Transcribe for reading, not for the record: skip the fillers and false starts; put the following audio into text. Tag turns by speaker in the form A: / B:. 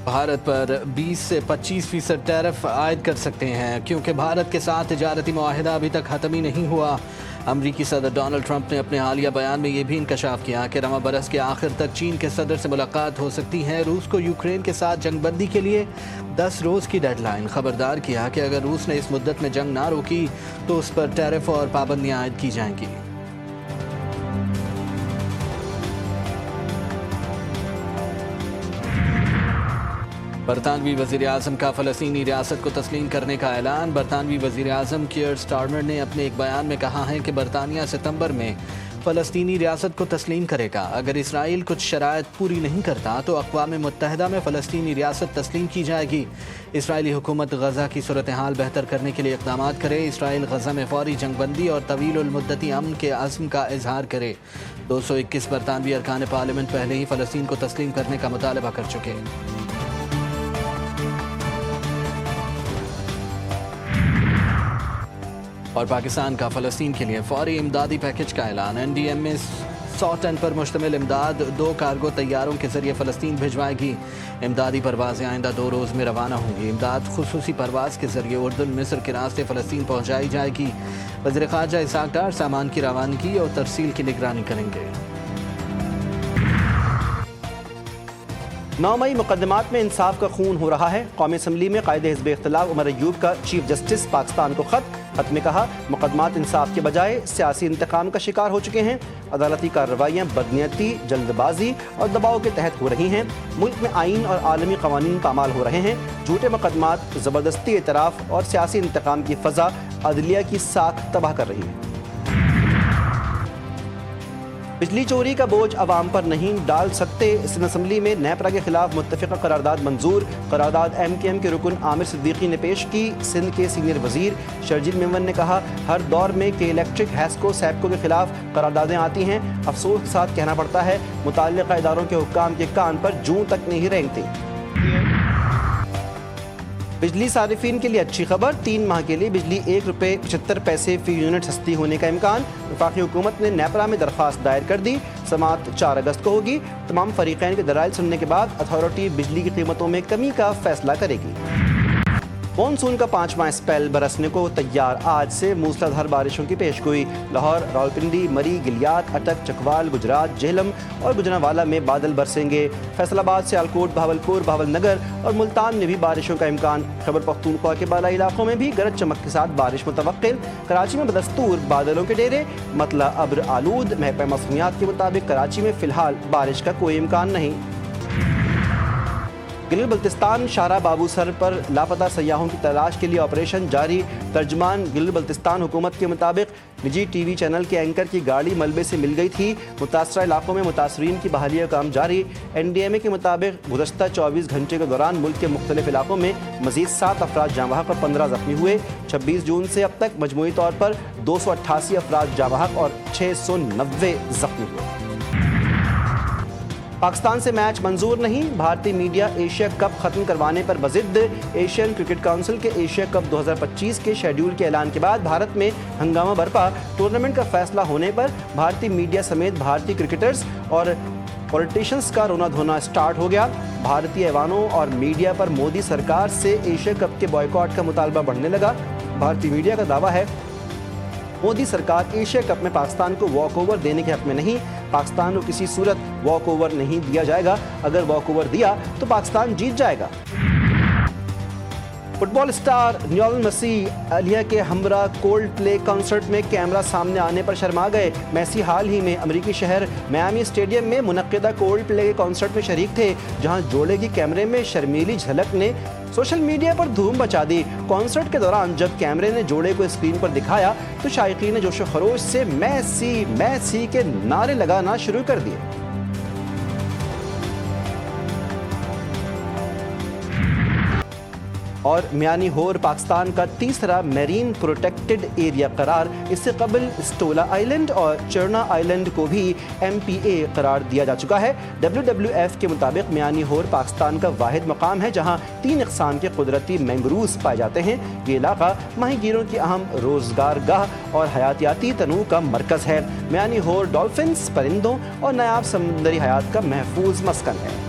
A: بھارت پر 20 سے 25% ٹیرف عائد کر سکتے ہیں کیونکہ بھارت کے ساتھ تجارتی معاہدہ ابھی تک ختم ہی نہیں ہوا۔ امریکی صدر ڈونلڈ ٹرمپ نے اپنے حالیہ بیان میں یہ بھی انکشاف کیا کہ رواں برس کے آخر تک چین کے صدر سے ملاقات ہو سکتی ہے۔ روس کو یوکرین کے ساتھ جنگ بندی کے لیے 10 روز کی ڈیڈ لائن۔ خبردار کیا کہ اگر روس نے اس مدت میں جنگ نہ روکی تو اس پر ٹیرف اور پابندیاں عائد کی جائیں گی۔ برطانوی وزیراعظم کا فلسطینی ریاست کو تسلیم کرنے کا اعلان۔ برطانوی وزیراعظم کیئر سٹارمر نے اپنے ایک بیان میں کہا ہے کہ برطانیہ ستمبر میں فلسطینی ریاست کو تسلیم کرے گا۔ اگر اسرائیل کچھ شرائط پوری نہیں کرتا تو اقوام متحدہ میں فلسطینی ریاست تسلیم کی جائے گی۔ اسرائیلی حکومت غزہ کی صورتحال بہتر کرنے کے لیے اقدامات کرے۔ اسرائیل غزہ میں فوری جنگ بندی اور طویل المدتی امن کے عزم کا اظہار کرے۔ 221 برطانوی ارکان پارلیمنٹ پہلے ہی فلسطین کو تسلیم کرنے کا مطالبہ کر چکے ہیں۔ اور پاکستان کا فلسطین کے لیے فوری امدادی پیکج کا اعلان۔ این ڈی ایم میں 100 ٹن پر مشتمل امداد 2 کارگو طیاروں کے ذریعے فلسطین بھجوائے گی۔ امدادی پروازیں آئندہ 2 روز میں روانہ ہوں گی۔ امداد خصوصی پرواز کے ذریعے اردن مصر کے راستے فلسطین پہنچائی جائے گی۔ وزیر خارجہ اسحاق ڈار سامان کی روانگی اور ترسیل کی نگرانی کریں گے۔
B: 9 مئی مقدمات میں انصاف کا خون ہو رہا ہے۔ قومی اسمبلی میں قائد حزب اختلاف عمر ایوب کا چیف جسٹس پاکستان کو خط میں کہا مقدمات انصاف کے بجائے سیاسی انتقام کا شکار ہو چکے ہیں۔ عدالتی کارروائیاں بدنیتی، جلد بازی اور دباؤ کے تحت ہو رہی ہیں۔ ملک میں آئین اور عالمی قوانین پامال ہو رہے ہیں۔ جھوٹے مقدمات، زبردستی اعتراف اور سیاسی انتقام کی فضا عدلیہ کی ساکھ تباہ کر رہی ہے۔ بجلی چوری کا بوجھ عوام پر نہیں ڈال سکتے۔ سندھ اسمبلی میں نیپرا کے خلاف متفقہ قرارداد منظور۔ قرارداد ایم کیو ایم کے رکن عامر صدیقی نے پیش کی۔ سندھ کے سینئر وزیر شرجیل میمن نے کہا ہر دور میں کہ الیکٹرک ہیسکو سیپکو کے خلاف قراردادیں آتی ہیں۔ افسوس کے ساتھ کہنا پڑتا ہے متعلقہ اداروں کے حکام کے کان پر جوں تک نہیں رینگتی۔ بجلی صارفین کے لیے اچھی خبر، 3 ماہ کے لیے بجلی ₹1.75 فی یونٹ سستی ہونے کا امکان۔ وفاقی حکومت نے نیپرا میں درخواست دائر کر دی۔ سماعت 4 اگست کو ہوگی۔ تمام فریقین کے دلائل سننے کے بعد اتھارٹی بجلی کی قیمتوں میں کمی کا فیصلہ کرے گی۔ مانسون کا 5واں اسپیل برسنے کو تیار۔ آج سے موسلادھار بارشوں کی پیشگوئی۔ لاہور، راولپنڈی، مری، گلیات، اٹک، چکوال، گجرات، جہلم اور گجرانوالہ میں بادل برسیں گے۔ فیصل آباد، سیالکوٹ، بہاولپور، بہاول نگر اور ملتان میں بھی بارشوں کا امکان۔ خیبر پختونخوا کے بالائی علاقوں میں بھی گرج چمک کے ساتھ بارش متوقع۔ کراچی میں بدستور بادلوں کے ڈیرے، مطلع ابر آلود۔ محکمہ موسمیات کے مطابق کراچی میں فی الحال بارش کا کوئی امکان نہیں۔ گلگت بلتستان شاہراہ بابو سر پر لاپتہ سیاحوں کی تلاش کے لیے آپریشن جاری۔ ترجمان گلگت بلتستان حکومت کے مطابق نجی ٹی وی چینل کے اینکر کی گاڑی ملبے سے مل گئی تھی۔ متاثرہ علاقوں میں متاثرین کی بحالی کا کام جاری۔ این ڈی ایم اے کے مطابق گزشتہ 24 گھنٹے کے دوران ملک کے مختلف علاقوں میں مزید 7 افراد جاں بحق اور 15 زخمی ہوئے۔ 26 جون سے اب تک مجموعی طور پر 288 افراد جاں بحق اور 690 زخمی ہوئے۔ پاکستان سے میچ منظور نہیں، بھارتی میڈیا ایشیا کپ ختم کروانے پر بضد۔ ایشین کرکٹ کونسل کے ایشیا کپ 2025 کے شیڈول کے اعلان کے بعد بھارت میں ہنگامہ برپا۔ ٹورنامنٹ کا فیصلہ ہونے پر بھارتی میڈیا سمیت بھارتی کرکٹرز اور پولیٹیشنز کا رونا دھونا سٹارٹ ہو گیا۔ بھارتی ایوانوں اور میڈیا پر مودی سرکار سے ایشیا کپ کے بائیکاٹ کا مطالبہ بڑھنے لگا۔ بھارتی میڈیا کا دعویٰ ہے مودی سرکار ایشیا کپ میں پاکستان کو واک اوور دینے کے حق میں نہیں۔ پاکستان کو کسی صورت واک اوور نہیں دیا جائے گا۔ اگر واک اوور دیا تو پاکستان جیت جائے گا۔ فٹ بال اسٹار لیونل میسی اہلیہ کے ہمراہ کولڈ پلے کنسرٹ میں کیمرہ سامنے آنے پر شرما گئے۔ میسی حال ہی میں امریکی شہر میامی اسٹیڈیم میں منعقدہ کولڈ پلے کنسرٹ میں شریک تھے، جہاں جوڑے کی کیمرے میں شرمیلی جھلک نے سوشل میڈیا پر دھوم مچا دی۔ کنسرٹ کے دوران جب کیمرے نے جوڑے کو اسکرین پر دکھایا تو شائقین نے جوش و خروش سے میسی میسی کے نعرے لگانا شروع کر دیے۔ اور میانی ہور پاکستان کا تیسرا میرین پروٹیکٹڈ ایریا قرار۔ اس سے قبل اسٹولا آئی لینڈ اور چرنا آئی لینڈ کو بھی MPA قرار دیا جا چکا ہے۔ WWF کے مطابق میانی ہور پاکستان کا واحد مقام ہے جہاں 3 اقسام کے قدرتی مینگرووز پائے جاتے ہیں۔ یہ علاقہ ماہی گیروں کی اہم روزگار گاہ اور حیاتیاتی تنوع کا مرکز ہے۔ میانی ہور ڈولفنز، پرندوں اور نایاب سمندری حیات کا محفوظ مسکن ہے۔